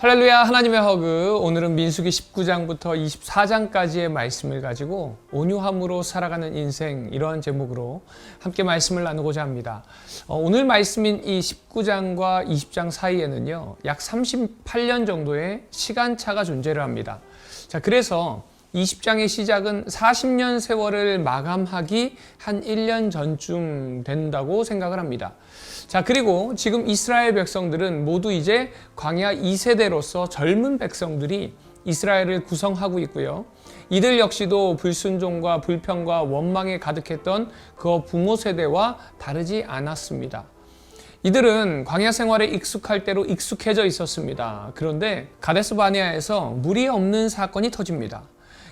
할렐루야, 하나님의 허그. 오늘은 민수기 19장부터 24장까지의 말씀을 가지고 온유함으로 살아가는 인생, 이러한 제목으로 함께 말씀을 나누고자 합니다. 오늘 말씀인 이 19장과 20장 사이에는요, 약 38년 정도의 시간차가 존재를 합니다. 자, 그래서 20장의 시작은 40년 세월을 마감하기 한 1년 전쯤 된다고 생각을 합니다. 자, 그리고 지금 이스라엘 백성들은 모두 이제 광야 2세대로서 젊은 백성들이 이스라엘을 구성하고 있고요. 이들 역시도 불순종과 불평과 원망에 가득했던 그 부모 세대와 다르지 않았습니다. 이들은 광야 생활에 익숙할 대로 익숙해져 있었습니다. 그런데 가데스 바네아에서 물이 없는 사건이 터집니다.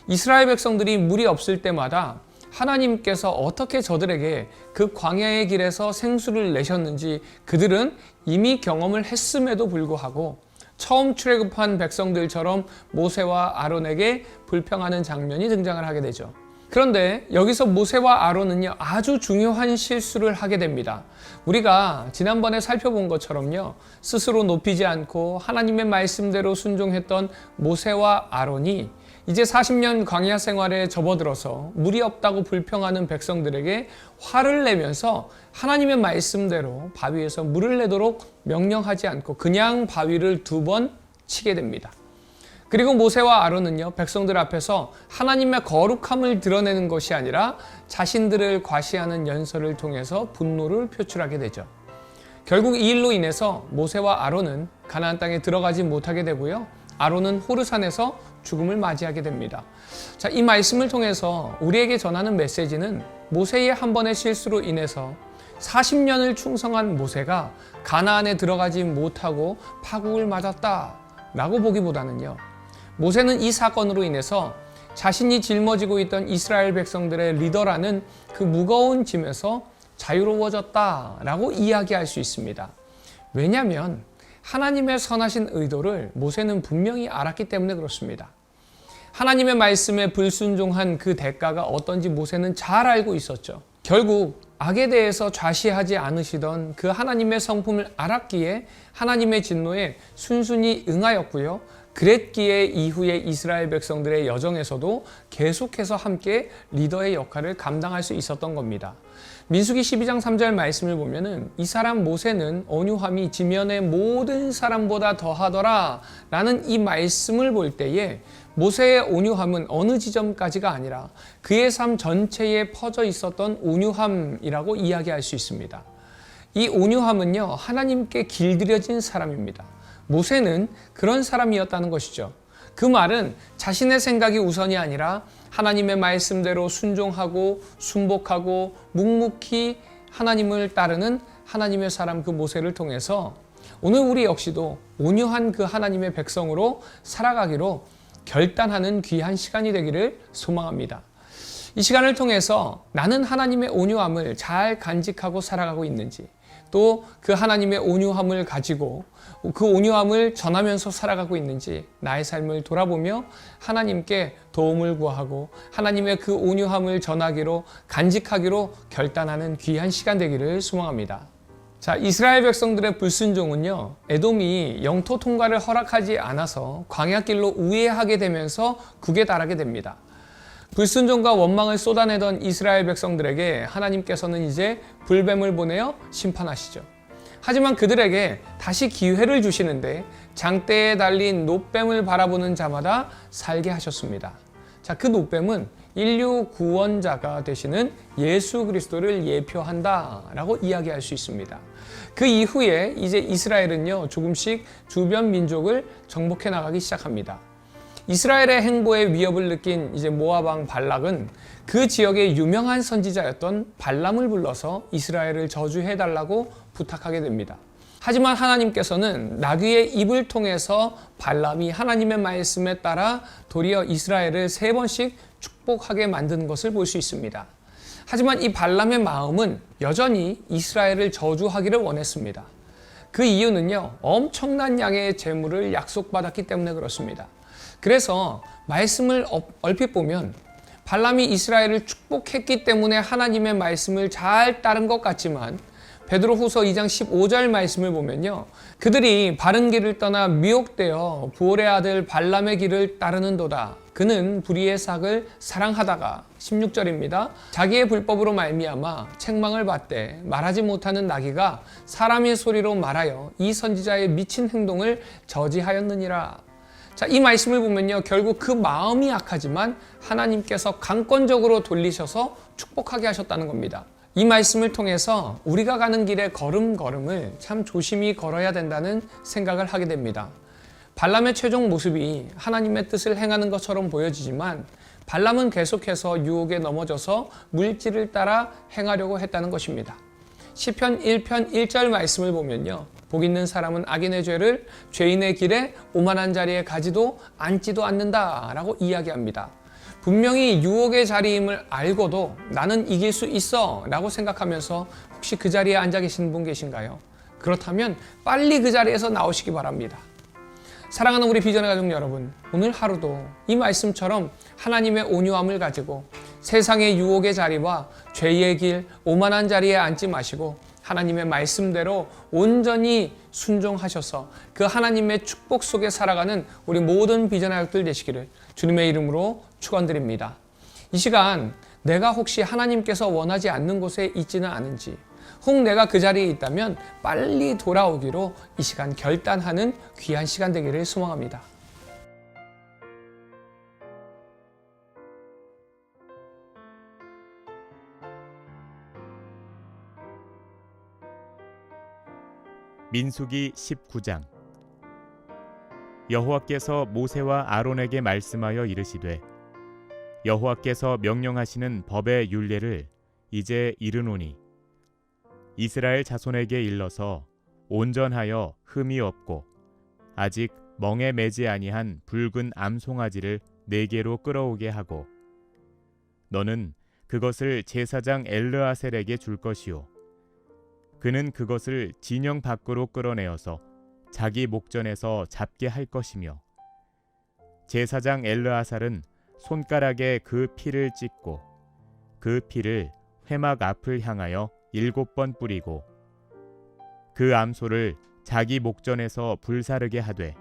이스라엘 백성들이 물이 없을 때마다 하나님께서 어떻게 저들에게 그 광야의 길에서 생수를 내셨는지 그들은 이미 경험을 했음에도 불구하고 처음 출애굽한 백성들처럼 모세와 아론에게 불평하는 장면이 등장을 하게 되죠. 그런데 여기서 모세와 아론은요, 아주 중요한 실수를 하게 됩니다. 우리가 지난번에 살펴본 것처럼요, 스스로 높이지 않고 하나님의 말씀대로 순종했던 모세와 아론이 이제 40년 광야 생활에 접어들어서 물이 없다고 불평하는 백성들에게 화를 내면서 하나님의 말씀대로 바위에서 물을 내도록 명령하지 않고 그냥 바위를 2번 치게 됩니다. 그리고 모세와 아론은요, 백성들 앞에서 하나님의 거룩함을 드러내는 것이 아니라 자신들을 과시하는 연설을 통해서 분노를 표출하게 되죠. 결국 이 일로 인해서 모세와 아론은 가나안 땅에 들어가지 못하게 되고요, 아론은 호르산에서 죽음을 맞이하게 됩니다. 자, 이 말씀을 통해서 우리에게 전하는 메시지는 모세의 한 번의 실수로 인해서 40년을 충성한 모세가 가나안에 들어가지 못하고 파국을 맞았다라고 보기보다는요, 모세는 이 사건으로 인해서 자신이 짊어지고 있던 이스라엘 백성들의 리더라는 그 무거운 짐에서 자유로워졌다라고 이야기할 수 있습니다. 왜냐하면 하나님의 선하신 의도를 모세는 분명히 알았기 때문에 그렇습니다. 하나님의 말씀에 불순종한 그 대가가 어떤지 모세는 잘 알고 있었죠. 결국 악에 대해서 좌시하지 않으시던 그 하나님의 성품을 알았기에 하나님의 진노에 순순히 응하였고요. 그랬기에 이후에 이스라엘 백성들의 여정에서도 계속해서 함께 리더의 역할을 감당할 수 있었던 겁니다. 민수기 12장 3절 말씀을 보면은 이 사람 모세는 온유함이 지면의 모든 사람보다 더하더라 라는 이 말씀을 볼 때에 모세의 온유함은 어느 지점까지가 아니라 그의 삶 전체에 퍼져 있었던 온유함이라고 이야기할 수 있습니다. 이 온유함은요, 하나님께 길들여진 사람입니다. 모세는 그런 사람이었다는 것이죠. 그 말은 자신의 생각이 우선이 아니라 하나님의 말씀대로 순종하고 순복하고 묵묵히 하나님을 따르는 하나님의 사람 그 모세를 통해서 오늘 우리 역시도 온유한 그 하나님의 백성으로 살아가기로 결단하는 귀한 시간이 되기를 소망합니다. 이 시간을 통해서 나는 하나님의 온유함을 잘 간직하고 살아가고 있는지, 또 그 하나님의 온유함을 가지고 그 온유함을 전하면서 살아가고 있는지 나의 삶을 돌아보며 하나님께 도움을 구하고 하나님의 그 온유함을 전하기로 간직하기로 결단하는 귀한 시간 되기를 소망합니다. 자, 이스라엘 백성들의 불순종은요, 에돔이 영토 통과를 허락하지 않아서 광야길로 우회하게 되면서 국에 달하게 됩니다. 불순종과 원망을 쏟아내던 이스라엘 백성들에게 하나님께서는 이제 불뱀을 보내어 심판하시죠. 하지만 그들에게 다시 기회를 주시는데 장대에 달린 놋뱀을 바라보는 자마다 살게 하셨습니다. 자, 그 놋뱀은 인류 구원자가 되시는 예수 그리스도를 예표한다라고 이야기할 수 있습니다. 그 이후에 이제 이스라엘은요, 조금씩 주변 민족을 정복해 나가기 시작합니다. 이스라엘의 행보에 위협을 느낀 이제 모압 왕 발락은 그 지역의 유명한 선지자였던 발람을 불러서 이스라엘을 저주해달라고 부탁하게 됩니다. 하지만 하나님께서는 나귀의 입을 통해서 발람이 하나님의 말씀에 따라 도리어 이스라엘을 3번씩 축복하게 만든 것을 볼 수 있습니다. 하지만 이 발람의 마음은 여전히 이스라엘을 저주하기를 원했습니다. 그 이유는요, 엄청난 양의 재물을 약속받았기 때문에 그렇습니다. 그래서 말씀을 얼핏 보면 발람이 이스라엘을 축복했기 때문에 하나님의 말씀을 잘 따른 것 같지만 베드로후서 2장 15절 말씀을 보면요, 그들이 바른 길을 떠나 미혹되어 부올의 아들 발람의 길을 따르는도다. 그는 불의의 삭을 사랑하다가, 16절입니다. 자기의 불법으로 말미암아 책망을 받되 말하지 못하는 나귀가 사람의 소리로 말하여 이 선지자의 미친 행동을 저지하였느니라. 자, 이 말씀을 보면요, 결국 그 마음이 악하지만 하나님께서 강권적으로 돌리셔서 축복하게 하셨다는 겁니다. 이 말씀을 통해서 우리가 가는 길의 걸음걸음을 참 조심히 걸어야 된다는 생각을 하게 됩니다. 발람의 최종 모습이 하나님의 뜻을 행하는 것처럼 보여지지만 발람은 계속해서 유혹에 넘어져서 물질을 따라 행하려고 했다는 것입니다. 시편 1편 1절 말씀을 보면요, 복 있는 사람은 악인의 죄를 죄인의 길에 오만한 자리에 가지도 앉지도 않는다 라고 이야기합니다. 분명히 유혹의 자리임을 알고도 나는 이길 수 있어 라고 생각하면서 혹시 그 자리에 앉아 계신 분 계신가요? 그렇다면 빨리 그 자리에서 나오시기 바랍니다. 사랑하는 우리 비전의 가족 여러분, 오늘 하루도 이 말씀처럼 하나님의 온유함을 가지고 세상의 유혹의 자리와 죄의 길, 오만한 자리에 앉지 마시고 하나님의 말씀대로 온전히 순종하셔서 그 하나님의 축복 속에 살아가는 우리 모든 비전의 가족들 되시기를 주님의 이름으로 축원드립니다. 이 시간 내가 혹시 하나님께서 원하지 않는 곳에 있지는 않은지, 혹 내가 그 자리에 있다면 빨리 돌아오기로 이 시간 결단하는 귀한 시간 되기를 소망합니다. 민수기 19장. 여호와께서 모세와 아론에게 말씀하여 이르시되 여호와께서 명령하시는 법의 율례를 이제 이르노니 이스라엘 자손에게 일러서 온전하여 흠이 없고 아직 멍에 매지 아니한 붉은 암송아지를 4개로 끌어오게 하고 너는 그것을 제사장 엘르아셀에게 줄 것이요 그는 그것을 진영 밖으로 끌어내어서 자기 목전에서 잡게 할 것이며 제사장 엘르아살은 손가락에 그 피를 찍고 그 피를 회막 앞을 향하여 7번 뿌리고 그 암소를 자기 목전에서 불사르게 하되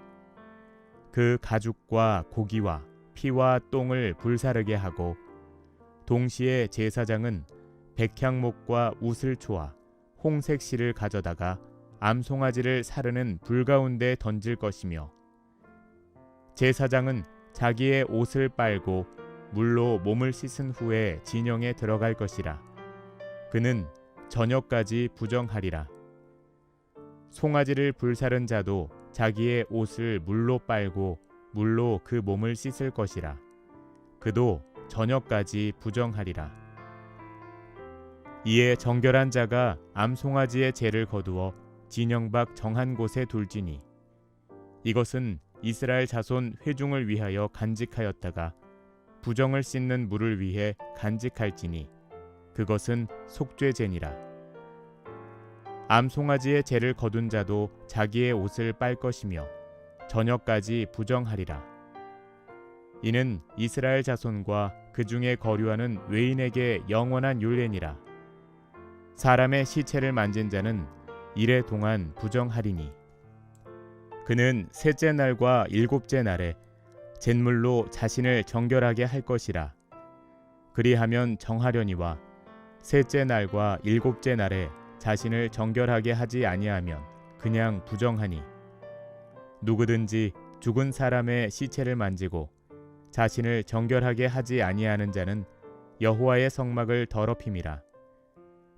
그 가죽과 고기와 피와 똥을 불사르게 하고 동시에 제사장은 백향목과 우슬초와 홍색 실을 가져다가 암송아지를 사르는 불 가운데 던질 것이며 제사장은 자기의 옷을 빨고 물로 몸을 씻은 후에 진영에 들어갈 것이라. 그는 저녁까지 부정하리라. 송아지를 불사른 자도 자기의 옷을 물로 빨고 물로 그 몸을 씻을 것이라. 그도 저녁까지 부정하리라. 이에 정결한 자가 암송아지의 죄를 거두어 진영 밖 정한 곳에 둘지니 이것은 이스라엘 자손 회중을 위하여 간직하였다가 부정을 씻는 물을 위해 간직할지니 그것은 속죄제니라. 암송아지의 죄를 거둔 자도 자기의 옷을 빨 것이며 저녁까지 부정하리라. 이는 이스라엘 자손과 그 중에 거류하는 외인에게 영원한 율례니라. 사람의 시체를 만진 자는 이래 동안 부정하리니 그는 셋째 날과 일곱째 날에 잿물로 자신을 정결하게 할 것이라. 그리하면 정하려니와 셋째 날과 일곱째 날에 자신을 정결하게 하지 아니하면 그냥 부정하니 누구든지 죽은 사람의 시체를 만지고 자신을 정결하게 하지 아니하는 자는 여호와의 성막을 더럽힘이라.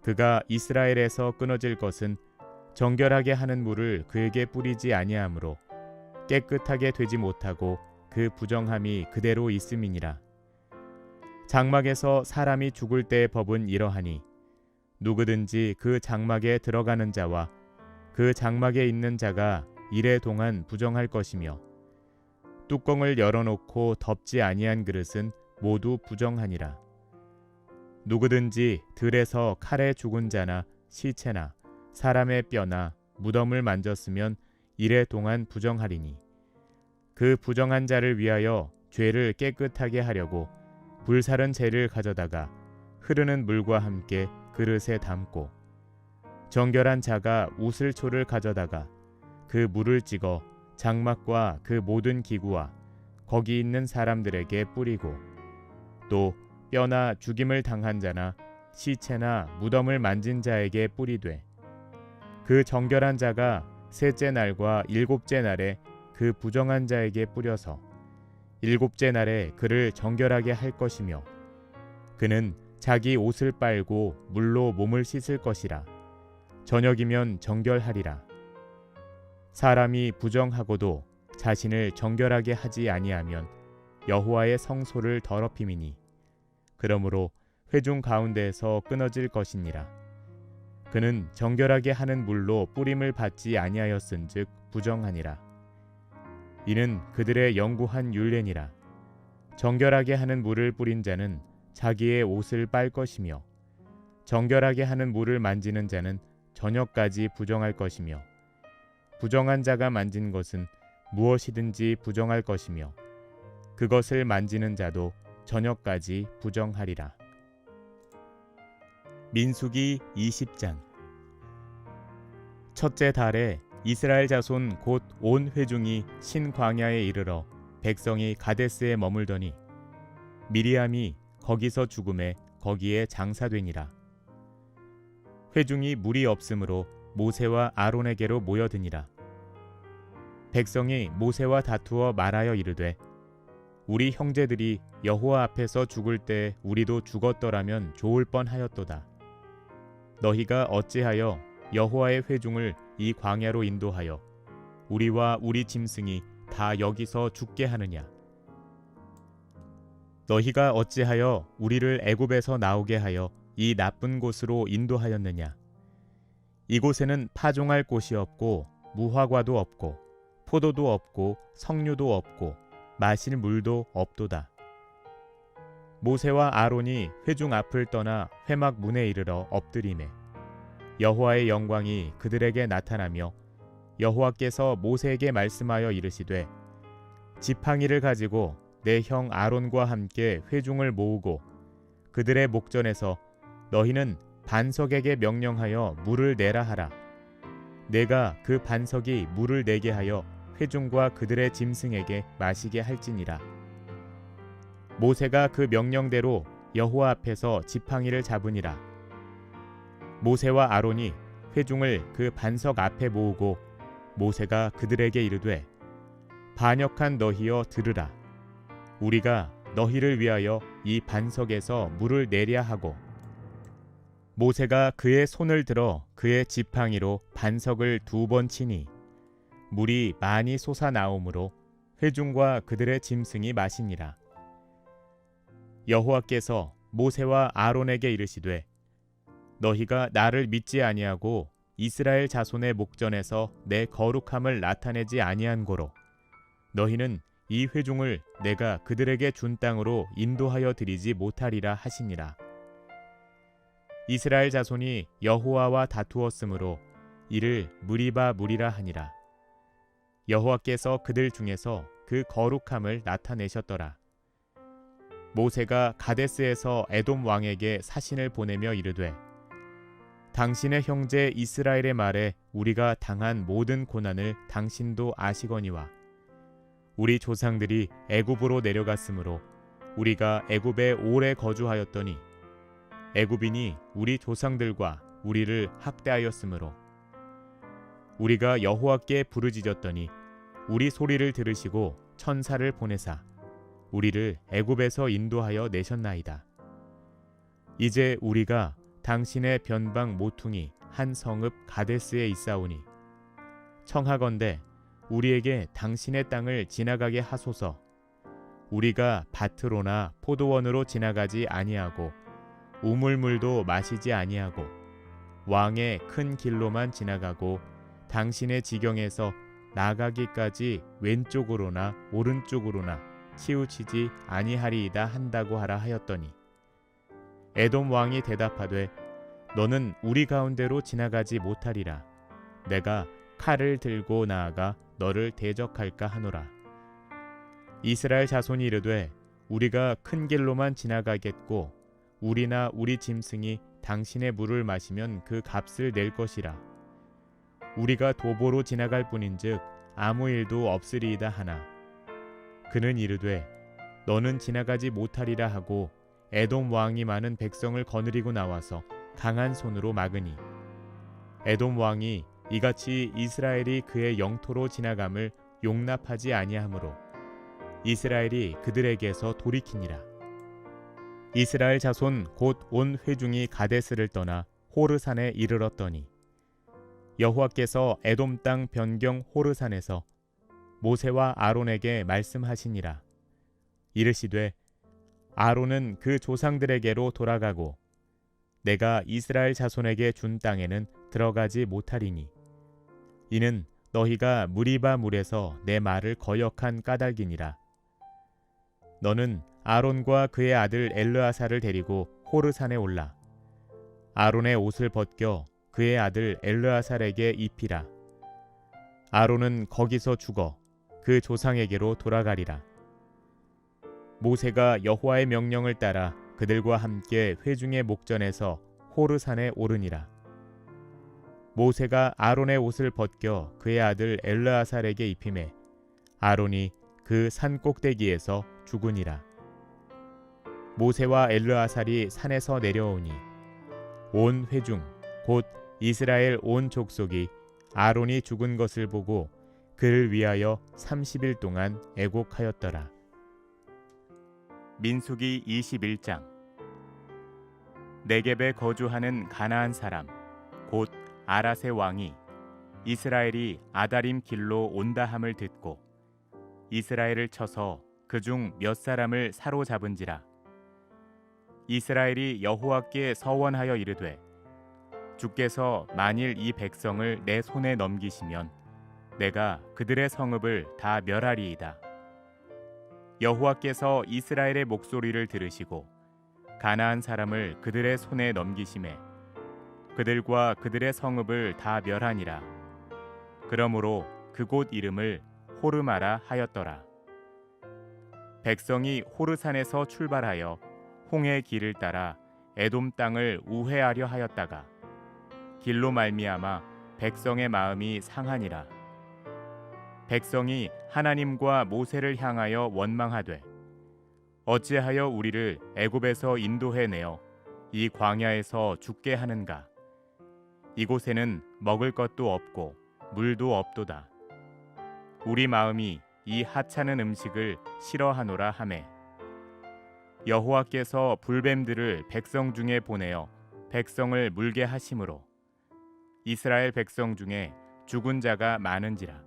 그가 이스라엘에서 끊어질 것은 정결하게 하는 물을 그에게 뿌리지 아니하므로 깨끗하게 되지 못하고 그 부정함이 그대로 있음이니라. 장막에서 사람이 죽을 때의 법은 이러하니 누구든지 그 장막에 들어가는 자와 그 장막에 있는 자가 이래 동안 부정할 것이며 뚜껑을 열어놓고 덮지 아니한 그릇은 모두 부정하니라. 누구든지 들에서 칼에 죽은 자나 시체나 사람의 뼈나 무덤을 만졌으면 이래 동안 부정하리니 그 부정한 자를 위하여 죄를 깨끗하게 하려고 불사른 재를 가져다가 흐르는 물과 함께 그릇에 담고 정결한 자가 우슬초를 가져다가 그 물을 찍어 장막과 그 모든 기구와 거기 있는 사람들에게 뿌리고 또 뼈나 죽임을 당한 자나 시체나 무덤을 만진 자에게 뿌리되 그 정결한 자가 셋째 날과 일곱째 날에 그 부정한 자에게 뿌려서 일곱째 날에 그를 정결하게 할 것이며 그는 자기 옷을 빨고 물로 몸을 씻을 것이라 저녁이면 정결하리라. 사람이 부정하고도 자신을 정결하게 하지 아니하면 여호와의 성소를 더럽힘이니 그러므로 회중 가운데에서 끊어질 것이니라. 그는 정결하게 하는 물로 뿌림을 받지 아니하였은즉 부정하니라. 이는 그들의 영구한 율례니라. 정결하게 하는 물을 뿌린 자는 자기의 옷을 빨 것이며 정결하게 하는 물을 만지는 자는 저녁까지 부정할 것이며 부정한 자가 만진 것은 무엇이든지 부정할 것이며 그것을 만지는 자도 저녁까지 부정하리라. 민수기 20장. 첫째 달에 이스라엘 자손 곧 온 회중이 신광야에 이르러 백성이 가데스에 머물더니 미리암이 거기서 죽음에 거기에 장사되니라. 회중이 물이 없으므로 모세와 아론에게로 모여드니라. 백성이 모세와 다투어 말하여 이르되 우리 형제들이 여호와 앞에서 죽을 때 우리도 죽었더라면 좋을 뻔하였도다. 너희가 어찌하여 여호와의 회중을 이 광야로 인도하여 우리와 우리 짐승이 다 여기서 죽게 하느냐? 너희가 어찌하여 우리를 애굽에서 나오게 하여 이 나쁜 곳으로 인도하였느냐? 이곳에는 파종할 곳이 없고 무화과도 없고 포도도 없고 석류도 없고 마실 물도 없도다. 모세와 아론이 회중 앞을 떠나 회막 문에 이르러 엎드리매 여호와의 영광이 그들에게 나타나며 여호와께서 모세에게 말씀하여 이르시되 지팡이를 가지고 내 형 아론과 함께 회중을 모으고 그들의 목전에서 너희는 반석에게 명령하여 물을 내라 하라. 내가 그 반석이 물을 내게 하여 회중과 그들의 짐승에게 마시게 할지니라. 모세가 그 명령대로 여호와 앞에서 지팡이를 잡으니라. 모세와 아론이 회중을 그 반석 앞에 모으고 모세가 그들에게 이르되 반역한 너희여 들으라. 우리가 너희를 위하여 이 반석에서 물을 내랴 하고 모세가 그의 손을 들어 그의 지팡이로 반석을 2번 치니 물이 많이 솟아나오므로 회중과 그들의 짐승이 마시니라. 여호와께서 모세와 아론에게 이르시되 너희가 나를 믿지 아니하고 이스라엘 자손의 목전에서 내 거룩함을 나타내지 아니한 고로 너희는 이 회중을 내가 그들에게 준 땅으로 인도하여 드리지 못하리라 하시니라. 이스라엘 자손이 여호와와 다투었으므로 이를 무리바 무리라 하니라. 여호와께서 그들 중에서 그 거룩함을 나타내셨더라. 모세가 가데스에서 에돔 왕에게 사신을 보내며 이르되 당신의 형제 이스라엘의 말에 우리가 당한 모든 고난을 당신도 아시거니와 우리 조상들이 애굽으로 내려갔으므로 우리가 애굽에 오래 거주하였더니 애굽인이 우리 조상들과 우리를 학대하였으므로 우리가 여호와께 부르짖었더니 우리 소리를 들으시고 천사를 보내사 우리를 애굽에서 인도하여 내셨나이다. 이제 우리가 당신의 변방 모퉁이 한 성읍 가데스에 있사오니 청하건대 우리에게 당신의 땅을 지나가게 하소서. 우리가 밭으로나 포도원으로 지나가지 아니하고 우물물도 마시지 아니하고 왕의 큰 길로만 지나가고 당신의 지경에서 나가기까지 왼쪽으로나 오른쪽으로나 치우치지 아니하리이다 한다고 하라 하였더니 에돔 왕이 대답하되 너는 우리 가운데로 지나가지 못하리라. 내가 칼을 들고 나아가 너를 대적할까 하노라. 이스라엘 자손이 이르되 우리가 큰 길로만 지나가겠고 우리나 우리 짐승이 당신의 물을 마시면 그 값을 낼 것이라. 우리가 도보로 지나갈 뿐인즉 아무 일도 없으리이다 하나 그는 이르되 너는 지나가지 못하리라 하고 에돔 왕이 많은 백성을 거느리고 나와서 강한 손으로 막으니 에돔 왕이 이같이 이스라엘이 그의 영토로 지나감을 용납하지 아니하므로 이스라엘이 그들에게서 돌이키니라. 이스라엘 자손 곧 온 회중이 가데스를 떠나 호르산에 이르렀더니 여호와께서 에돔 땅 변경 호르산에서 모세와 아론에게 말씀하시니라. 이르시되 아론은 그 조상들에게로 돌아가고 내가 이스라엘 자손에게 준 땅에는 들어가지 못하리니 이는 너희가 무리바 물에서 내 말을 거역한 까닭이니라. 너는 아론과 그의 아들 엘르아사를 데리고 호르산에 올라 아론의 옷을 벗겨 그의 아들 엘르아살에게 입히라. 아론은 거기서 죽어 그 조상에게로 돌아가리라. 모세가 여호와의 명령을 따라 그들과 함께 회중의 목전에서 호르산에 오르니라. 모세가 아론의 옷을 벗겨 그의 아들 엘르아살에게 입히매 아론이 그 산 꼭대기에서 죽으니라. 모세와 엘르아살이 산에서 내려오니 온 회중 곧 이스라엘 온 족속이 아론이 죽은 것을 보고 그를 위하여 30일 동안 애곡하였더라. 민수기 21장. 네겝에 거주하는 가나안 사람 곧 아랏의 왕이 이스라엘이 아다림 길로 온다함을 듣고 이스라엘을 쳐서 그중 몇 사람을 사로잡은지라. 이스라엘이 여호와께 서원하여 이르되 주께서 만일 이 백성을 내 손에 넘기시면 내가 그들의 성읍을 다 멸하리이다. 여호와께서 이스라엘의 목소리를 들으시고 가나안 사람을 그들의 손에 넘기심에 그들과 그들의 성읍을 다 멸하니라. 그러므로 그곳 이름을 호르마라 하였더라. 백성이 호르산에서 출발하여 홍해 길을 따라 에돔 땅을 우회하려 하였다가 길로 말미암아 백성의 마음이 상하니라. 백성이 하나님과 모세를 향하여 원망하되 어찌하여 우리를 애굽에서 인도해 내어 이 광야에서 죽게 하는가? 이곳에는 먹을 것도 없고 물도 없도다. 우리 마음이 이 하찮은 음식을 싫어하노라 하매 여호와께서 불뱀들을 백성 중에 보내어 백성을 물게 하심으로 이스라엘 백성 중에 죽은 자가 많은지라.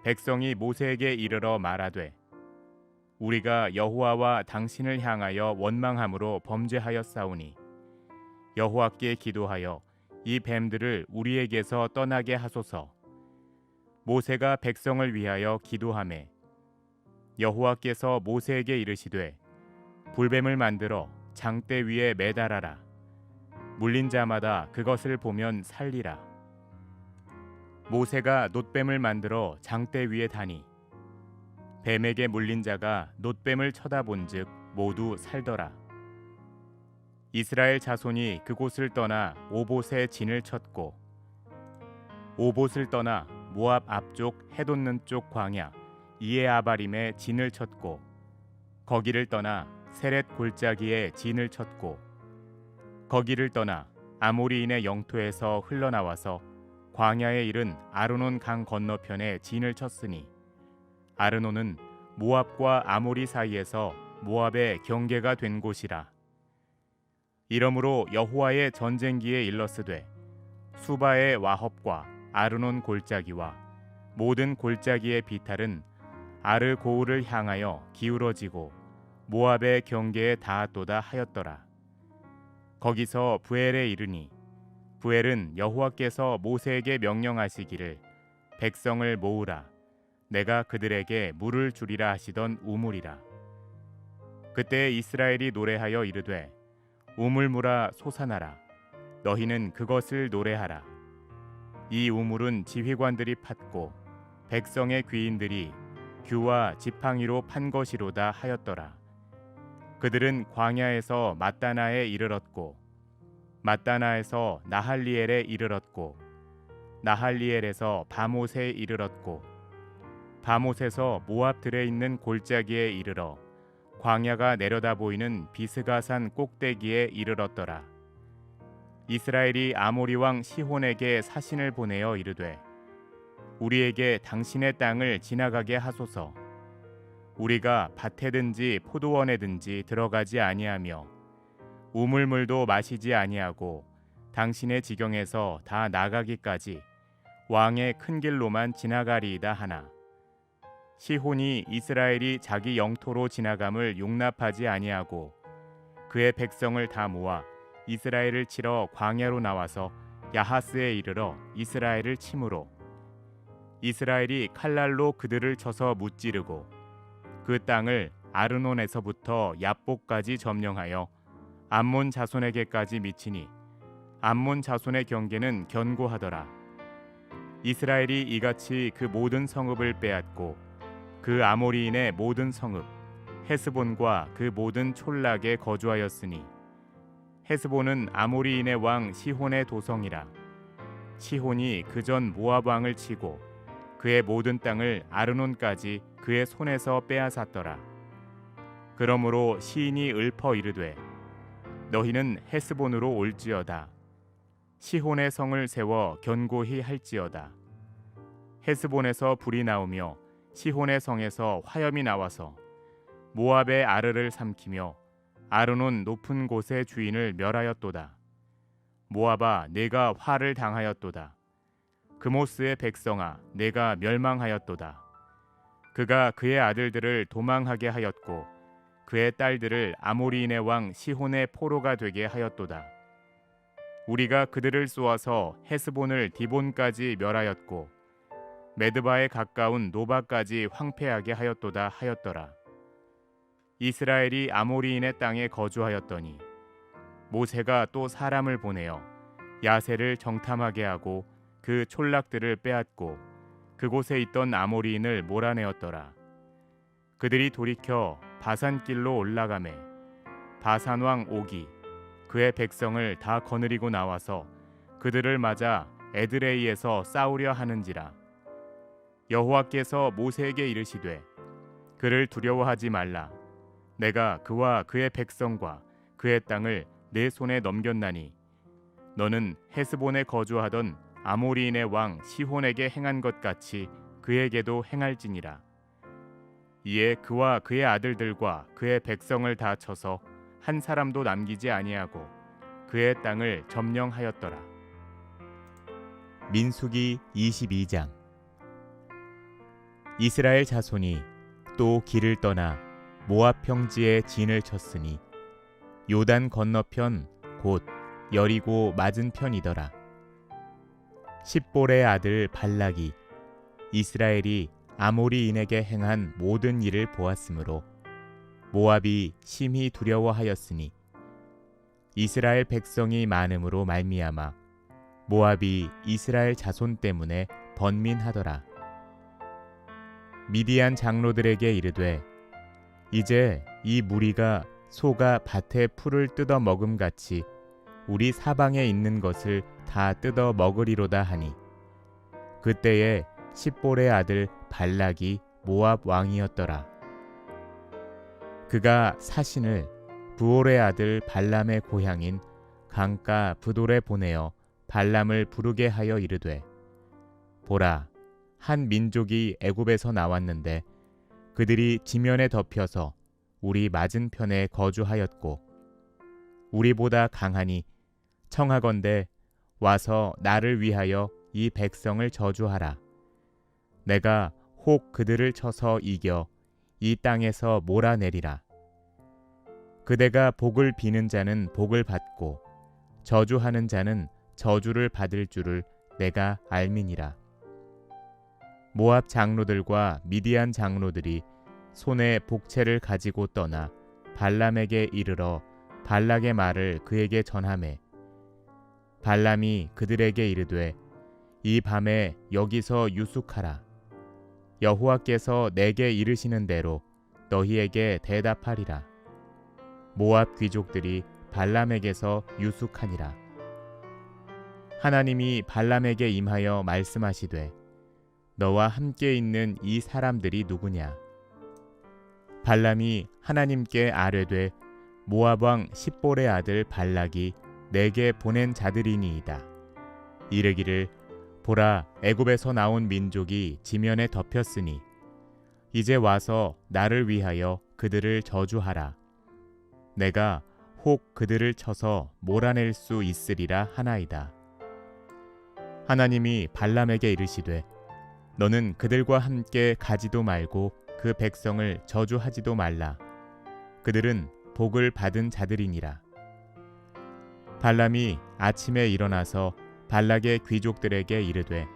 백성이 모세에게 이르러 말하되 우리가 여호와와 당신을 향하여 원망함으로 범죄하였사오니 여호와께 기도하여 이 뱀들을 우리에게서 떠나게 하소서. 모세가 백성을 위하여 기도하매 여호와께서 모세에게 이르시되 불뱀을 만들어 장대 위에 매달아라. 물린 자마다 그것을 보면 살리라. 모세가 놋뱀을 만들어 장대 위에 다니 뱀에게 물린 자가 놋뱀을 쳐다본즉 모두 살더라. 이스라엘 자손이 그곳을 떠나 오봇에 진을 쳤고 오봇을 떠나 모압 앞쪽 해돋는 쪽 광야 이에아바림에 진을 쳤고 거기를 떠나 세렛 골짜기에 진을 쳤고 거기를 떠나 아모리인의 영토에서 흘러나와서 광야에 이른 아르논 강 건너편에 진을 쳤으니 아르논은 모압과 아모리 사이에서 모압의 경계가 된 곳이라. 이러므로 여호와의 전쟁기에 일렀으되 수바의 와헙과 아르논 골짜기와 모든 골짜기의 비탈은 아르 고울을 향하여 기울어지고 모압의 경계에 닿았도다 하였더라. 거기서 부엘에 이르니 부엘은 여호와께서 모세에게 명령하시기를 백성을 모으라. 내가 그들에게 물을 주리라 하시던 우물이라. 그때 이스라엘이 노래하여 이르되 우물물아 솟아나라. 너희는 그것을 노래하라. 이 우물은 지휘관들이 팠고 백성의 귀인들이 규와 지팡이로 판 것이로다 하였더라. 그들은 광야에서 mat다나에 이르렀고 맛다나에서 나할리엘에 이르렀고 나할리엘에서 바못에 이르렀고 바못에서 모압들에 있는 골짜기에 이르러 광야가 내려다 보이는 비스가산 꼭대기에 이르렀더라. 이스라엘이 아모리 왕 시혼에게 사신을 보내어 이르되 우리에게 당신의 땅을 지나가게 하소서. 우리가 밭에든지 포도원에든지 들어가지 아니하며 우물물도 마시지 아니하고 당신의 지경에서 다 나가기까지 왕의 큰 길로만 지나가리이다 하나 시혼이 이스라엘이 자기 영토로 지나감을 용납하지 아니하고 그의 백성을 다 모아 이스라엘을 치러 광야로 나와서 야하스에 이르러 이스라엘을 치므로 이스라엘이 칼날로 그들을 쳐서 무찌르고 그 땅을 아르논에서부터 얍복까지 점령하여 암몬 자손에게까지 미치니 암몬 자손의 경계는 견고하더라. 이스라엘이 이같이 그 모든 성읍을 빼앗고 그 아모리인의 모든 성읍 헤스본과 그 모든 촌락에 거주하였으니 헤스본은 아모리인의 왕 시혼의 도성이라. 시혼이 그전 모압 왕을 치고 그의 모든 땅을 아르논까지 그의 손에서 빼앗았더라. 그러므로 시인이 읊어 이르되 너희는 헤스본으로 올지어다. 시혼의 성을 세워 견고히 할지어다. 헤스본에서 불이 나오며 시혼의 성에서 화염이 나와서 모압의 아르를 삼키며 아르논 높은 곳의 주인을 멸하였도다. 모압아 내가 화를 당하였도다. 그모스의 백성아 내가 멸망하였도다. 그가 그의 아들들을 도망하게 하였고 그의 딸들을 아모리인의 왕 시혼의 포로가 되게 하였도다. 우리가 그들을 쏘아서 헤스본을 디본까지 멸하였고 메드바에 가까운 노바까지 황폐하게 하였도다 하였더라. 이스라엘이 아모리인의 땅에 거주하였더니 모세가 또 사람을 보내어 야세를 정탐하게 하고 그 촌락들을 빼앗고 그곳에 있던 아모리인을 몰아내었더라. 그들이 돌이켜 바산길로 올라가매 바산 왕 옥이 그의 백성을 다 거느리고 나와서 그들을 맞아 에드레이에서 싸우려 하는지라. 여호와께서 모세에게 이르시되 그를 두려워하지 말라. 내가 그와 그의 백성과 그의 땅을 내 손에 넘겼나니 너는 헤스본에 거주하던 아모리인의 왕 시혼에게 행한 것 같이 그에게도 행할지니라. 이에 그와 그의 아들들과 그의 백성을 다 쳐서 한 사람도 남기지 아니하고 그의 땅을 점령하였더라. 민수기 22장. 이스라엘 자손이 또 길을 떠나 모압 평지에 진을 쳤으니 요단 건너편 곧 여리고 맞은편이더라. 십볼의 아들 발락이 이스라엘이 아모리인에게 행한 모든 일을 보았으므로 모압이 심히 두려워하였으니 이스라엘 백성이 많음으로 말미암아 모압이 이스라엘 자손 때문에 번민하더라. 미디안 장로들에게 이르되 이제 이 무리가 소가 밭에 풀을 뜯어 먹음같이 우리 사방에 있는 것을 다 뜯어 먹으리로다 하니 그때에 십볼의 아들 발락이 모압 왕이었더라. 그가 사신을 부올의 아들 발람의 고향인 강가 브돌에 보내어 발람을 부르게 하여 이르되 보라 한 민족이 애굽에서 나왔는데 그들이 지면에 덮여서 우리 맞은편에 거주하였고 우리보다 강하니 청하건대 와서 나를 위하여 이 백성을 저주하라. 내가 혹 그들을 쳐서 이겨 이 땅에서 몰아내리라. 그대가 복을 비는 자는 복을 받고 저주하는 자는 저주를 받을 줄을 내가 알미니라. 모압 장로들과 미디안 장로들이 손에 복채를 가지고 떠나 발람에게 이르러 발락의 말을 그에게 전하매 발람이 그들에게 이르되 이 밤에 여기서 유숙하라. 여호와께서 내게 이르시는 대로 너희에게 대답하리라. 모압 귀족들이 발람에게서 유숙하니라. 하나님이 발람에게 임하여 말씀하시되 너와 함께 있는 이 사람들이 누구냐? 발람이 하나님께 아뢰되 모압 왕 십볼의 아들 발락이 내게 보낸 자들이니이다. 이르기를 보라, 애굽에서 나온 민족이 지면에 덮였으니 이제 와서 나를 위하여 그들을 저주하라. 내가 혹 그들을 쳐서 몰아낼 수 있으리라 하나이다. 하나님이 발람에게 이르시되 너는 그들과 함께 가지도 말고 그 백성을 저주하지도 말라. 그들은 복을 받은 자들이니라. 발람이 아침에 일어나서 발락의 귀족들에게 이르되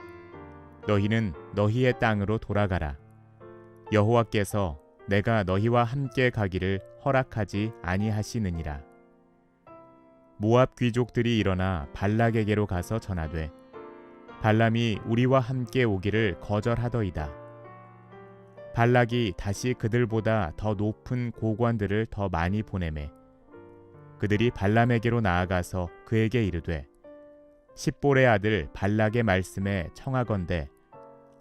너희는 너희의 땅으로 돌아가라. 여호와께서 내가 너희와 함께 가기를 허락하지 아니하시느니라. 모압 귀족들이 일어나 발락에게로 가서 전하되 발람이 우리와 함께 오기를 거절하더이다. 발락이 다시 그들보다 더 높은 고관들을 더 많이 보내매 그들이 발람에게로 나아가서 그에게 이르되 십볼의 아들 발락의 말씀에 청하건대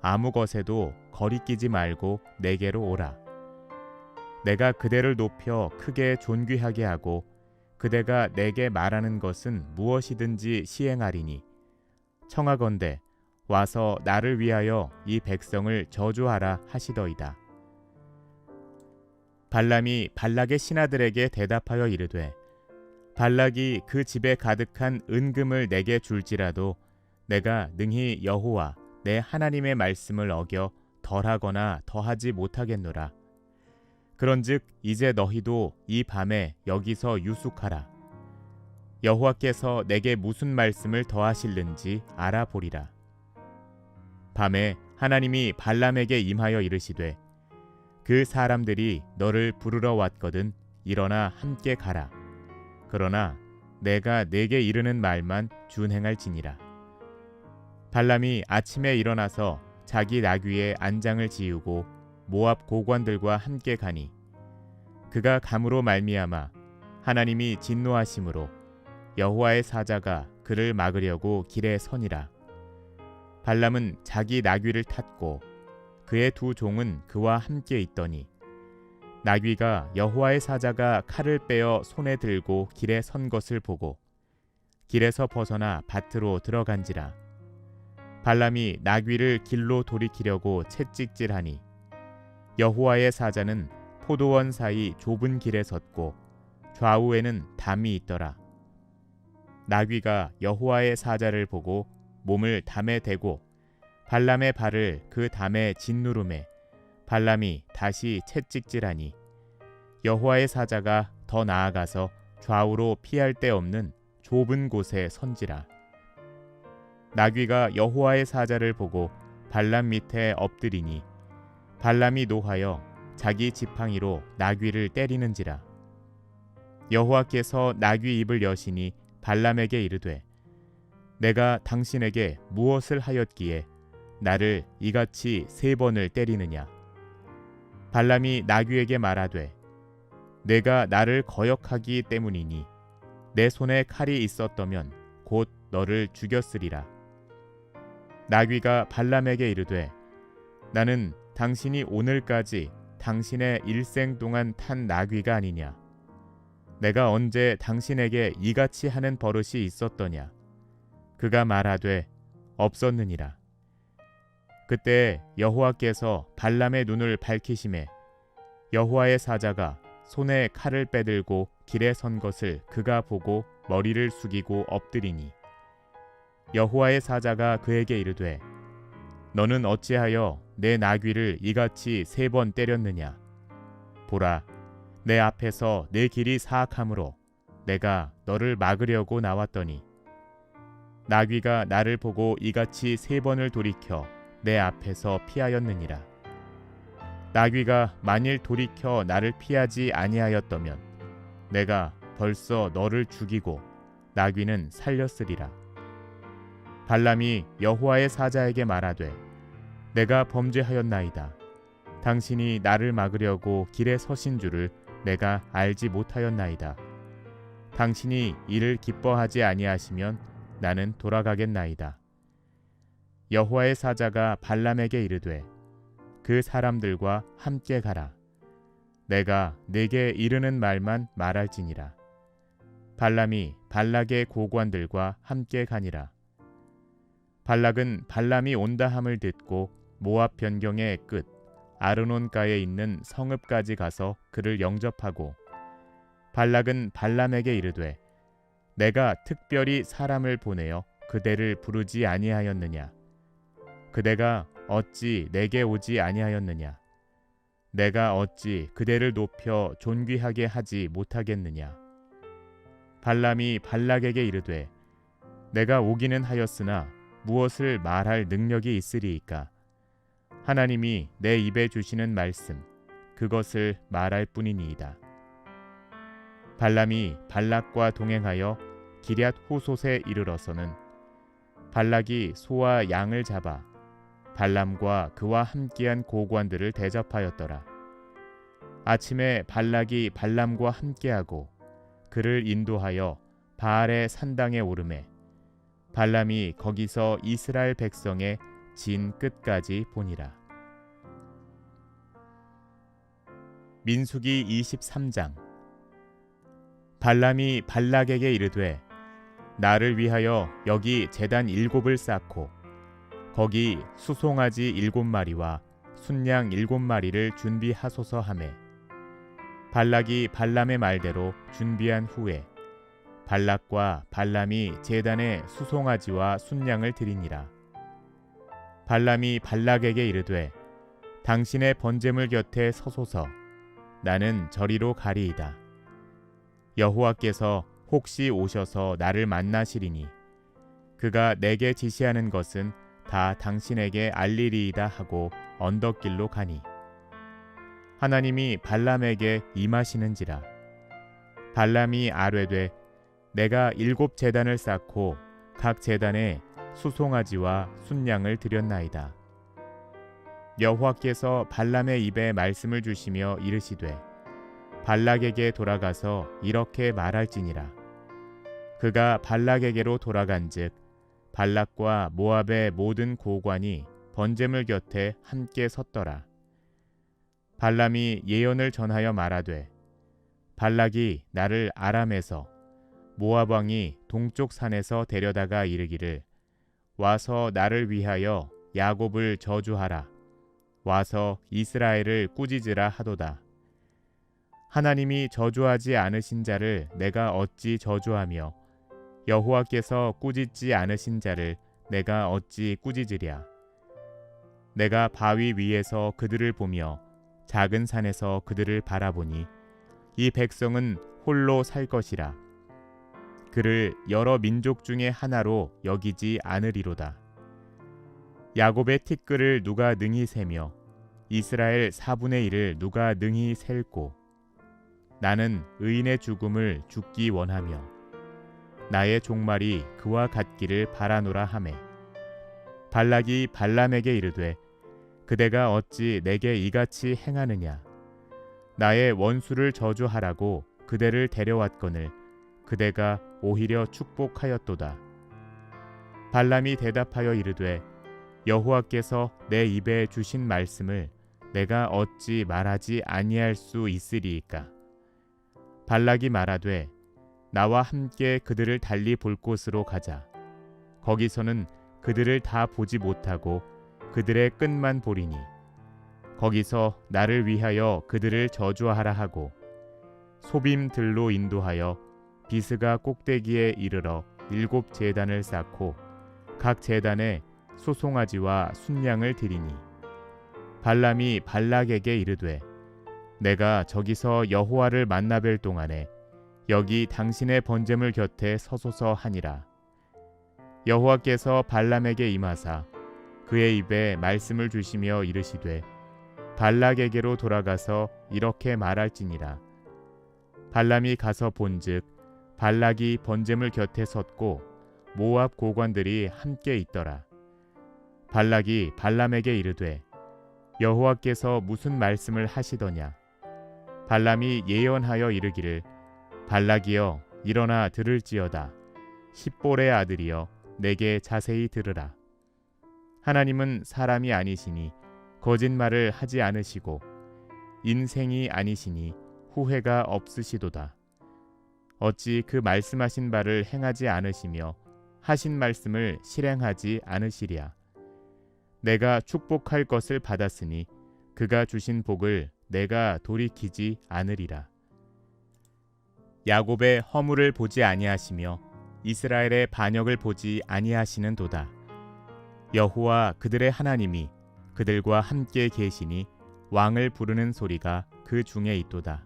아무 것에도 거리끼지 말고 내게로 오라. 내가 그대를 높여 크게 존귀하게 하고 그대가 내게 말하는 것은 무엇이든지 시행하리니 청하건대 와서 나를 위하여 이 백성을 저주하라 하시더이다. 발람이 발락의 신하들에게 대답하여 이르되 발락이 그 집에 가득한 은금을 내게 줄지라도 내가 능히 여호와 내 하나님의 말씀을 어겨 덜하거나 더하지 못하겠노라. 그런즉 이제 너희도 이 밤에 여기서 유숙하라. 여호와께서 내게 무슨 말씀을 더하실는지 알아보리라. 밤에 하나님이 발람에게 임하여 이르시되 그 사람들이 너를 부르러 왔거든 일어나 함께 가라. 그러나 내가 내게 이르는 말만 준행할지니라. 발람이 아침에 일어나서 자기 나귀의 안장을 지우고 모압 고관들과 함께 가니 그가 감으로 말미암아 하나님이 진노하심으로 여호와의 사자가 그를 막으려고 길에 서니라. 발람은 자기 나귀를 탔고 그의 두 종은 그와 함께 있더니 나귀가 여호와의 사자가 칼을 빼어 손에 들고 길에 선 것을 보고 길에서 벗어나 밭으로 들어간지라. 발람이 나귀를 길로 돌이키려고 채찍질하니 여호와의 사자는 포도원 사이 좁은 길에 섰고 좌우에는 담이 있더라. 나귀가 여호와의 사자를 보고 몸을 담에 대고 발람의 발을 그 담에 짓누르매 발람이 다시 채찍질하니 여호와의 사자가 더 나아가서 좌우로 피할 데 없는 좁은 곳에 선지라. 나귀가 여호와의 사자를 보고 발람 밑에 엎드리니 발람이 노하여 자기 지팡이로 나귀를 때리는지라. 여호와께서 나귀 입을 여시니 발람에게 이르되 내가 당신에게 무엇을 하였기에 나를 이같이 3번을 때리느냐. 발람이 나귀에게 말하되 내가 나를 거역하기 때문이니 내 손에 칼이 있었더면 곧 너를 죽였으리라. 나귀가 발람에게 이르되 나는 당신이 오늘까지 당신의 일생 동안 탄 나귀가 아니냐. 내가 언제 당신에게 이같이 하는 버릇이 있었더냐. 그가 말하되 없었느니라. 그때 여호와께서 발람의 눈을 밝히시매 여호와의 사자가 손에 칼을 빼들고 길에 선 것을 그가 보고 머리를 숙이고 엎드리니 여호와의 사자가 그에게 이르되 너는 어찌하여 내 나귀를 이같이 3번 때렸느냐. 보라, 내 앞에서 내 길이 사악하므로 내가 너를 막으려고 나왔더니 나귀가 나를 보고 이같이 3번을 돌이켜 내 앞에서 피하였느니라. 나귀가 만일 돌이켜 나를 피하지 아니하였더면 내가 벌써 너를 죽이고 나귀는 살렸으리라. 발람이 여호와의 사자에게 말하되 내가 범죄하였나이다. 당신이 나를 막으려고 길에 서신 줄을 내가 알지 못하였나이다. 당신이 이를 기뻐하지 아니하시면 나는 돌아가겠나이다. 여호와의 사자가 발람에게 이르되 그 사람들과 함께 가라. 내가 네게 이르는 말만 말할지니라. 발람이 발락의 고관들과 함께 가니라. 발락은 발람이 온다 함을 듣고 모압 변경의 끝 아르논가에 있는 성읍까지 가서 그를 영접하고 발락은 발람에게 이르되 내가 특별히 사람을 보내어 그대를 부르지 아니하였느냐? 그대가 어찌 내게 오지 아니하였느냐? 내가 어찌 그대를 높여 존귀하게 하지 못하겠느냐? 발람이 발락에게 이르되 내가 오기는 하였으나 무엇을 말할 능력이 있으리이까? 하나님이 내 입에 주시는 말씀 그것을 말할 뿐이니이다. 발람이 발락과 동행하여 기럇 후솥에 이르러서는 발락이 소와 양을 잡아 발람과 그와 함께한 고관들을 대접하였더라. 아침에 발락이 발람과 함께하고 그를 인도하여 바알의 산당에 오르매 발람이 거기서 이스라엘 백성의 진 끝까지 보니라. 민수기 23장. 발람이 발락에게 이르되 나를 위하여 여기 제단 7을 쌓고 거기 수송아지 7마리와 순양 7마리를 준비하소서 하매 발락이 발람의 말대로 준비한 후에 발락과 발람이 제단에 수송아지와 순양을 드리니라. 발람이 발락에게 이르되 당신의 번제물 곁에 서소서. 나는 저리로 가리이다. 여호와께서 혹시 오셔서 나를 만나시리니 그가 내게 지시하는 것은 다 당신에게 알리리이다 하고 언덕길로 가니 하나님이 발람에게 임하시는지라. 발람이 아뢰되 내가 7 제단을 쌓고 각 제단에 수송아지와 순양을 드렸나이다. 여호와께서 발람의 입에 말씀을 주시며 이르시되 발락에게 돌아가서 이렇게 말할지니라. 그가 발락에게로 돌아간즉 발락과 모압의 모든 고관이 번제물 곁에 함께 섰더라. 발람이 예언을 전하여 말하되 발락이 나를 아람에서 모압 왕이 동쪽 산에서 데려다가 이르기를 와서 나를 위하여 야곱을 저주하라. 와서 이스라엘을 꾸짖으라 하도다. 하나님이 저주하지 않으신 자를 내가 어찌 저주하며 여호와께서 꾸짖지 않으신 자를 내가 어찌 꾸짖으랴. 내가 바위 위에서 그들을 보며 작은 산에서 그들을 바라보니 이 백성은 홀로 살 것이라. 그를 여러 민족 중에 하나로 여기지 않으리로다. 야곱의 티끌을 누가 능히 세며 이스라엘 4분의 1을 누가 능히 셀고 나는 의인의 죽음을 죽기 원하며 나의 종말이 그와 같기를 바라노라 하매 발락이 발람에게 이르되 그대가 어찌 내게 이같이 행하느냐. 나의 원수를 저주하라고 그대를 데려왔거늘 그대가 오히려 축복하였도다. 발람이 대답하여 이르되 여호와께서 내 입에 주신 말씀을 내가 어찌 말하지 아니할 수 있으리이까. 발락이 말하되 나와 함께 그들을 달리 볼 곳으로 가자. 거기서는 그들을 다 보지 못하고 그들의 끝만 보리니 거기서 나를 위하여 그들을 저주하라 하고 소빔들로 인도하여 비스가 꼭대기에 이르러 7 제단을 쌓고 각 제단에 소송아지와 순양을 드리니 발람이 발락에게 이르되 내가 저기서 여호와를 만나뵐 동안에 여기 당신의 번제물 곁에 서소서 하니라. 여호와께서 발람에게 임하사 그의 입에 말씀을 주시며 이르시되 발락에게로 돌아가서 이렇게 말할지니라. 발람이 가서 본즉 발락이 번제물 곁에 섰고 모압 고관들이 함께 있더라. 발락이 발람에게 이르되 여호와께서 무슨 말씀을 하시더냐. 발람이 예언하여 이르기를 발락이여 일어나 들을지어다. 십볼의 아들이여 내게 자세히 들으라. 하나님은 사람이 아니시니 거짓말을 하지 않으시고 인생이 아니시니 후회가 없으시도다. 어찌 그 말씀하신 바를 행하지 않으시며 하신 말씀을 실행하지 않으시랴. 내가 축복할 것을 받았으니 그가 주신 복을 내가 돌이키지 않으리라. 야곱의 허물을 보지 아니하시며 이스라엘의 반역을 보지 아니하시는도다. 여호와 그들의 하나님이 그들과 함께 계시니 왕을 부르는 소리가 그 중에 있도다.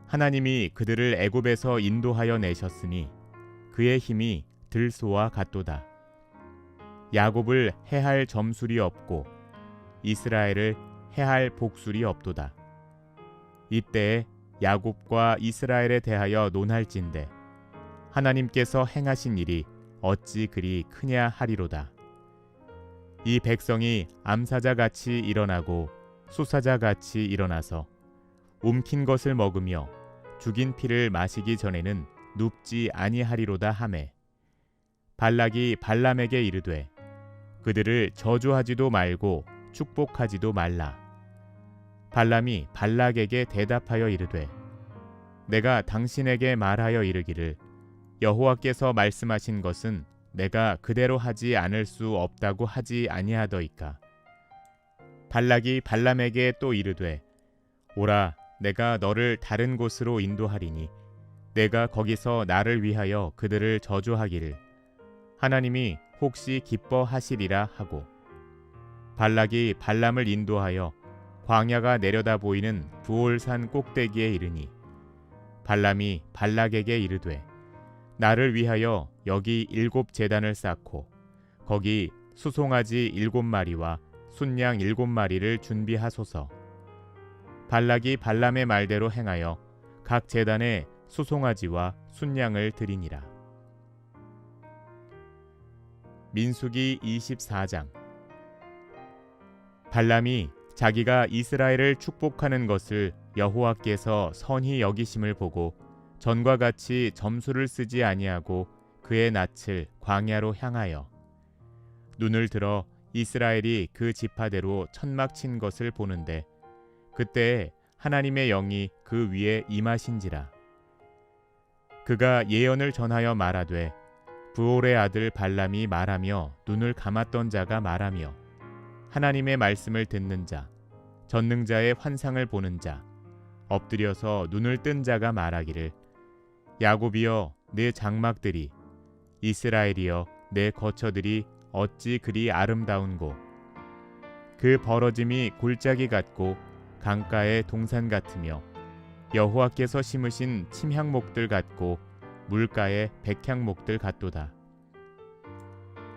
하나님이 그들을 애굽에서 인도하여 내셨으니 그의 힘이 들소와 같도다. 야곱을 해할 점술이 없고 이스라엘을 해할 복술이 없도다. 이때에 야곱과 이스라엘에 대하여 논할진대 하나님께서 행하신 일이 어찌 그리 크냐 하리로다. 이 백성이 암사자같이 일어나고 수사자같이 일어나서 움킨 것을 먹으며 죽인 피를 마시기 전에는 눕지 아니하리로다 하매 발락이 발람에게 이르되 그들을 저주하지도 말고 축복하지도 말라. 발람이 발락에게 대답하여 이르되 내가 당신에게 말하여 이르기를 여호와께서 말씀하신 것은 내가 그대로 하지 않을 수 없다고 하지 아니하더이까. 발락이 발람에게 또 이르되 오라 내가 너를 다른 곳으로 인도하리니 내가 거기서 나를 위하여 그들을 저주하기를 하나님이 혹시 기뻐하시리라 하고 발락이 발람을 인도하여 광야가 내려다 보이는 부올산 꼭대기에 이르니 발람이 발락에게 이르되 나를 위하여 여기 7 제단을 쌓고 거기 수송아지 7마리와 순양 7마리를 준비하소서. 발락이 발람의 말대로 행하여 각 제단에 수송아지와 순양을 드리니라. 민수기 24장. 발람이 자기가 이스라엘을 축복하는 것을 여호와께서 선히 여기심을 보고 전과 같이 점수를 쓰지 아니하고 그의 낯을 광야로 향하여 눈을 들어 이스라엘이 그 지파대로 천막 친 것을 보는데 그때 하나님의 영이 그 위에 임하신지라. 그가 예언을 전하여 말하되 부올의 아들 발람이 말하며 눈을 감았던 자가 말하며 하나님의 말씀을 듣는 자 전능자의 환상을 보는 자 엎드려서 눈을 뜬 자가 말하기를 야곱이여 내 장막들이 이스라엘이여 내 거처들이 어찌 그리 아름다운고 그 벌어짐이 골짜기 같고 강가의 동산 같으며 여호와께서 심으신 침향목들 같고 물가의 백향목들 같도다.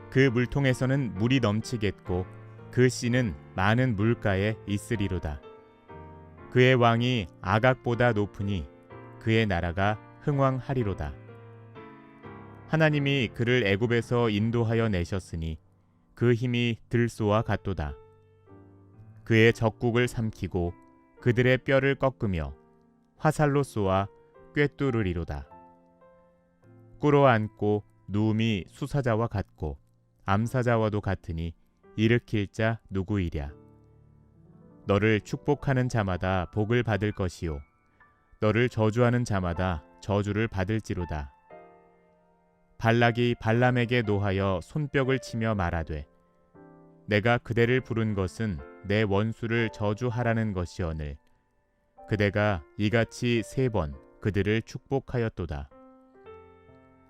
그 물통에서는 물이 넘치겠고 그 씨는 많은 물가에 있으리로다. 그의 왕이 아각보다 높으니 그의 나라가 흥왕하리로다. 하나님이 그를 애굽에서 인도하여 내셨으니 그 힘이 들소와 같도다. 그의 적국을 삼키고 그들의 뼈를 꺾으며 화살로 쏘아 꿰뚫으리로다. 꿇어앉고 누움이 수사자와 같고 암사자와도 같으니 일으킬 자 누구이랴. 너를 축복하는 자마다 복을 받을 것이요 너를 저주하는 자마다 저주를 받을지로다. 발락이 발람에게 노하여 손뼉을 치며 말하되 내가 그대를 부른 것은 내 원수를 저주하라는 것이오늘 그대가 이같이 3번 그들을 축복하였도다.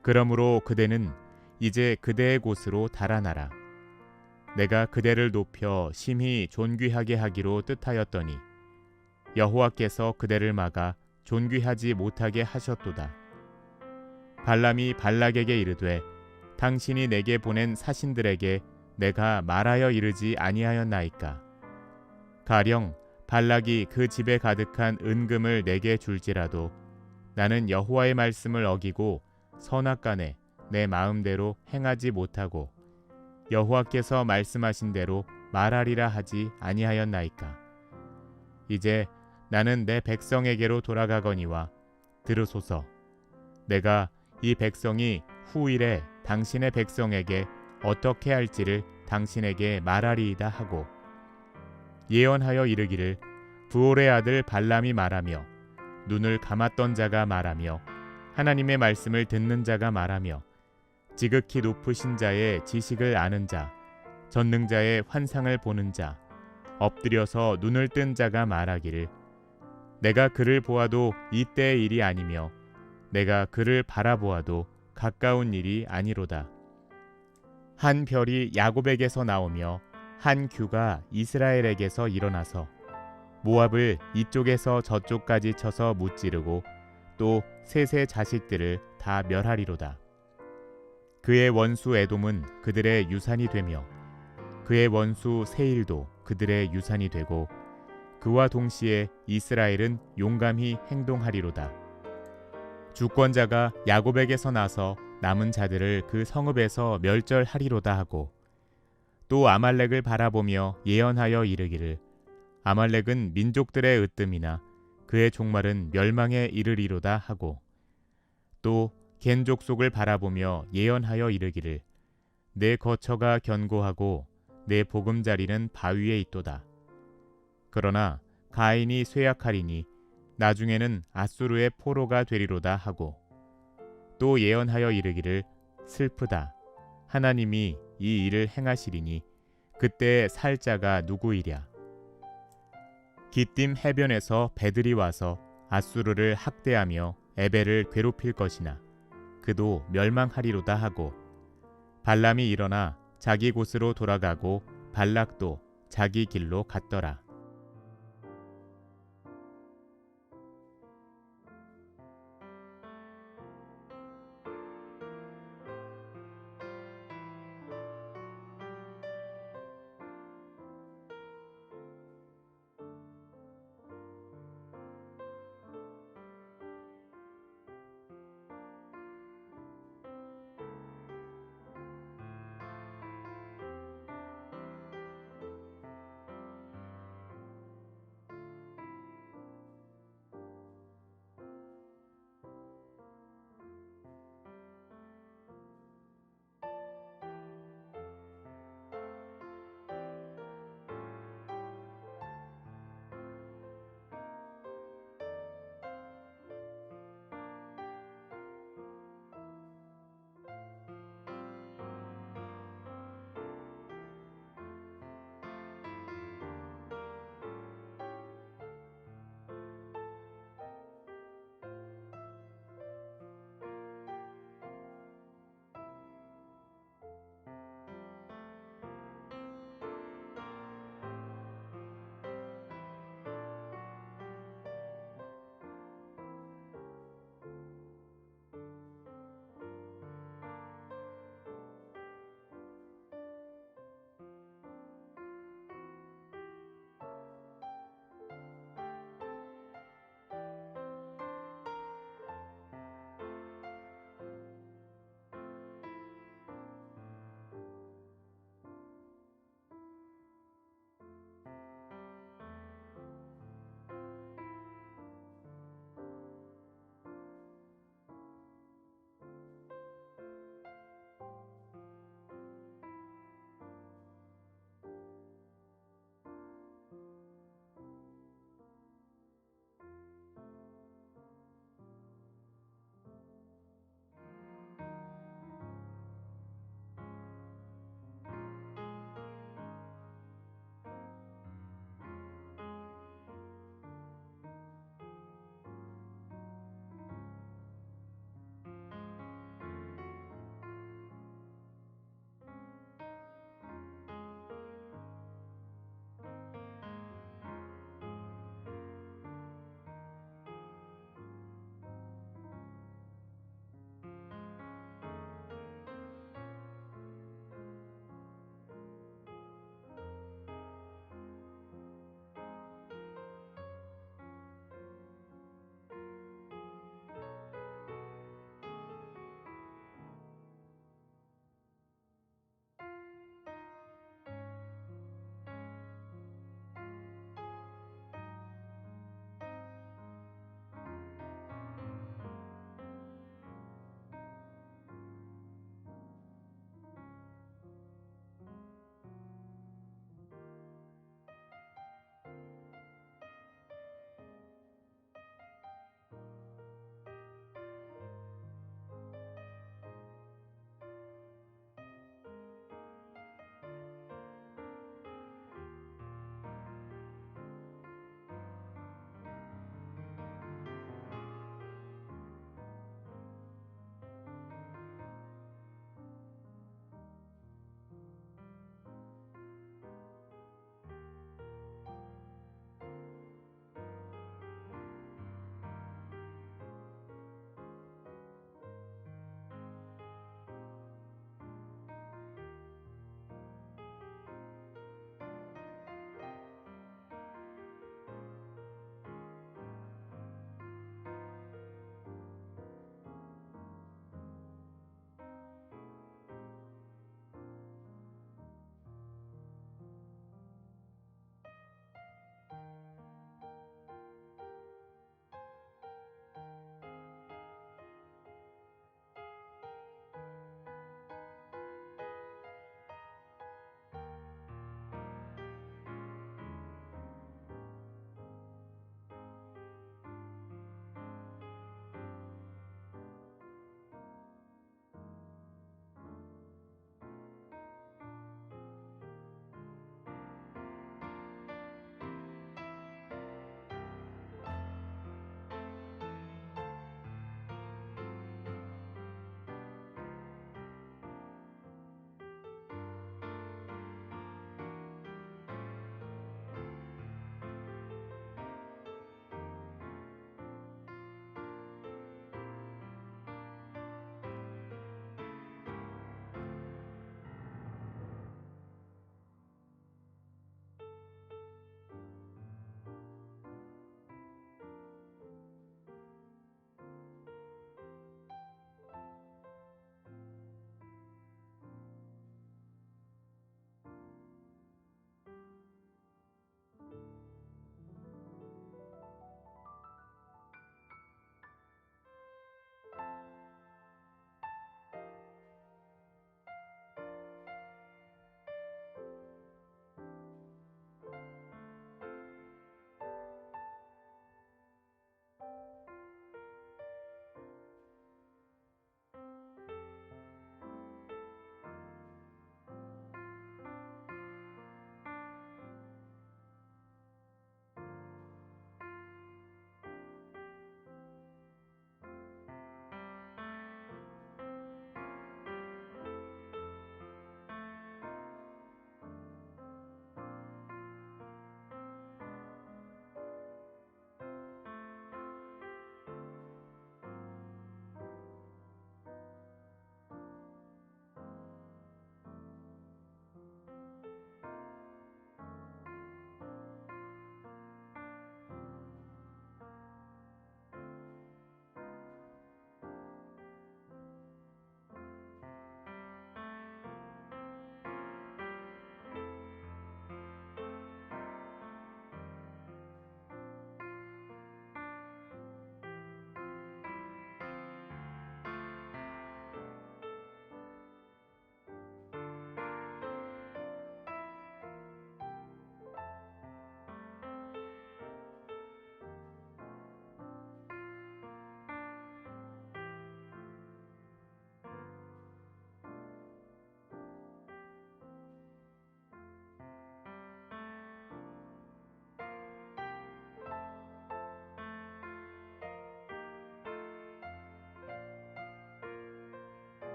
그러므로 그대는 이제 그대의 곳으로 달아나라. 내가 그대를 높여 심히 존귀하게 하기로 뜻하였더니 여호와께서 그대를 막아 존귀하지 못하게 하셨도다. 발람이 발락에게 이르되 당신이 내게 보낸 사신들에게 내가 말하여 이르지 아니하였나이까. 가령 발락이 그 집에 가득한 은금을 내게 줄지라도 나는 여호와의 말씀을 어기고 선악간에 내 마음대로 행하지 못하고 여호와께서 말씀하신 대로 말하리라 하지 아니하였나이까. 이제 나는 내 백성에게로 돌아가거니와 들으소서. 내가 이 백성이 후일에 당신의 백성에게 어떻게 할지를 당신에게 말하리이다 하고 예언하여 이르기를 부올의 아들 발람이 말하며 눈을 감았던 자가 말하며 하나님의 말씀을 듣는 자가 말하며 지극히 높으신 자의 지식을 아는 자 전능자의 환상을 보는 자 엎드려서 눈을 뜬 자가 말하기를 내가 그를 보아도 이때의 일이 아니며 내가 그를 바라보아도 가까운 일이 아니로다. 한 별이 야곱에게서 나오며 한 규가 이스라엘에게서 일어나서 모압을 이쪽에서 저쪽까지 쳐서 무찌르고 또 셋의 자식들을 다 멸하리로다. 그의 원수 에돔은 그들의 유산이 되며 그의 원수 세일도 그들의 유산이 되고 그와 동시에 이스라엘은 용감히 행동하리로다. 주권자가 야곱에게서 나서 남은 자들을 그 성읍에서 멸절하리로다 하고 또 아말렉을 바라보며 예언하여 이르기를 아말렉은 민족들의 으뜸이나 그의 종말은 멸망에 이르리로다 하고 또 겐 족속을 바라보며 예언하여 이르기를 내 거처가 견고하고 내 보금자리는 바위에 있도다. 그러나 가인이 쇠약하리니 나중에는 아수르의 포로가 되리로다 하고 또 예언하여 이르기를 슬프다. 하나님이 이 일을 행하시리니 그때 살 자가 누구이랴. 기띔 해변에서 배들이 와서 아수르를 학대하며 에벨을 괴롭힐 것이나 그도 멸망하리로다 하고 발람이 일어나 자기 곳으로 돌아가고 발락도 자기 길로 갔더라.